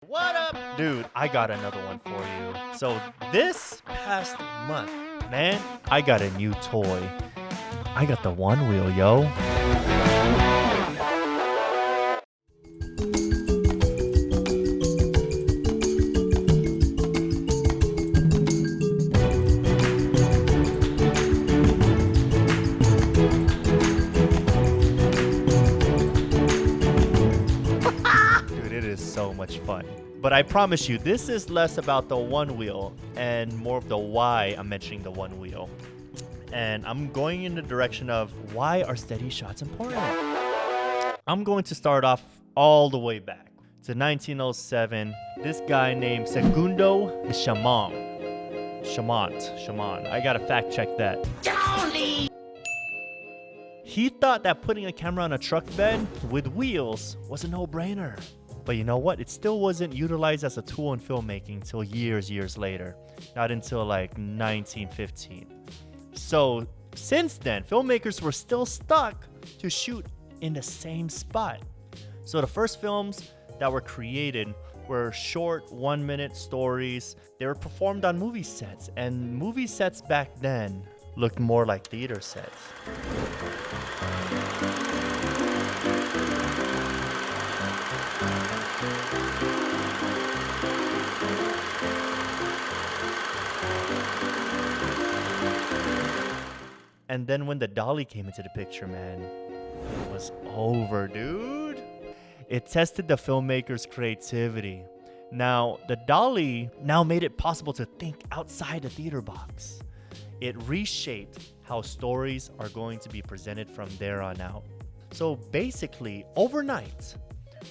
What up? Dude, I got another one for you. So this past month, man, I got a new toy. I got the one wheel, yo. Dude, it is so much fun. But I promise you, this is less about the one wheel and more of the why I'm mentioning the one wheel. And I'm going in the direction of why are steady shots important? I'm going to start off all the way back to 1907. This guy named Segundo Shaman. I gotta fact check that. He thought that putting a camera on a truck bed with wheels was a no-brainer. But you know what? It still wasn't utilized as a tool in filmmaking till years later. Not until like 1915. So since then, filmmakers were still stuck to shoot in the same spot. So the first films that were created were short 1-minute stories. They were performed on movie sets, and movie sets back then looked more like theater sets. And then when the dolly came into the picture, man, it was over, dude. It tested the filmmaker's creativity. Now, the dolly now made it possible to think outside the theater box. It reshaped how stories are going to be presented from there on out. So basically, overnight,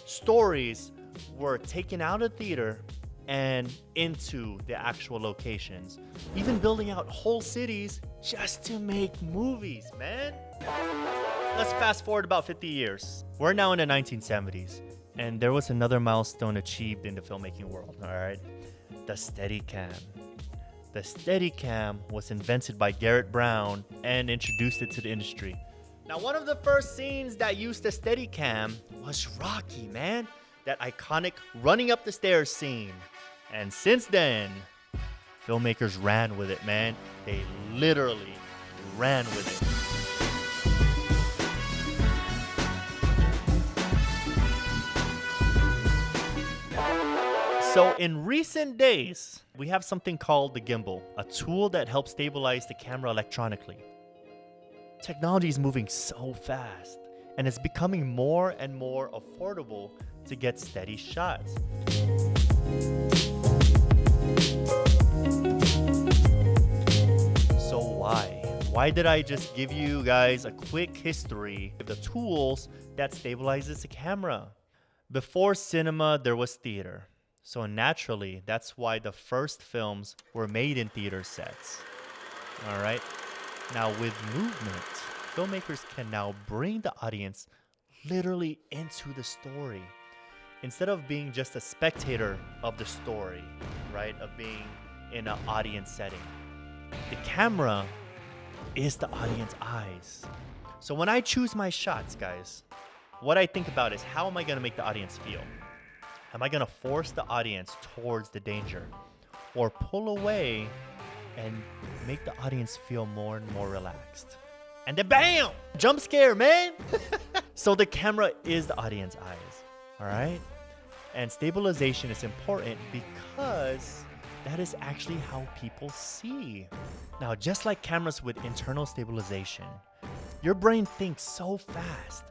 stories were taken out of theater and into the actual locations, even building out whole cities just to make movies, man. Let's fast forward about 50 years. We're now in the 1970s, and there was another milestone achieved in the filmmaking world, all right? The Steadicam. The Steadicam was invented by Garrett Brown and introduced it to the industry. Now, one of the first scenes that used the Steadicam was Rocky, man. That iconic running up the stairs scene. And since then, filmmakers ran with it, man. They literally ran with it. So in recent days, we have something called the gimbal, a tool that helps stabilize the camera electronically. Technology is moving so fast, and it's becoming more and more affordable to get steady shots. So why? Why did I just give you guys a quick history of the tools that stabilizes the camera? Before cinema, there was theater. So naturally, that's why the first films were made in theater sets. All right? Now with movement, filmmakers can now bring the audience literally into the story. Instead of being just a spectator of the story, right? Of being in an audience setting. The camera is the audience eyes. So when I choose my shots, guys, what I think about is how am I gonna make the audience feel? Am I gonna force the audience towards the danger? Or pull away and make the audience feel more and more relaxed? And then bam! Jump scare, man! So the camera is the audience eyes, all right? And stabilization is important because that is actually how people see. Now, just like cameras with internal stabilization, your brain thinks so fast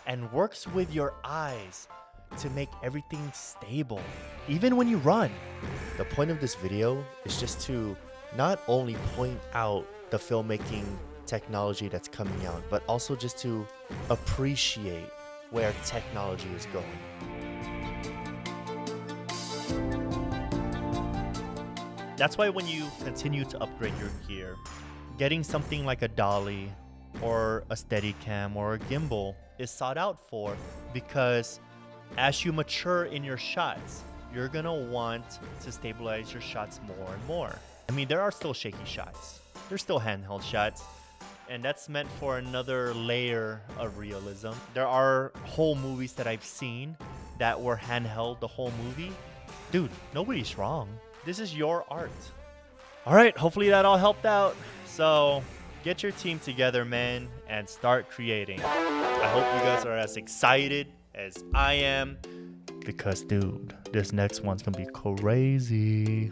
and works with your eyes to make everything stable, even when you run. The point of this video is just to not only point out the filmmaking technology that's coming out, but also just to appreciate where technology is going. That's why when you continue to upgrade your gear, getting something like a dolly or a Steadicam or a gimbal is sought out for, because as you mature in your shots, you're gonna want to stabilize your shots more and more. I mean, there are still shaky shots. There's still handheld shots. And that's meant for another layer of realism. There are whole movies that I've seen that were handheld the whole movie, Dude, nobody's wrong. This is your art. All right, hopefully that all helped out. So get your team together, man, and start creating. I hope you guys are as excited as I am because, dude, this next one's gonna be crazy.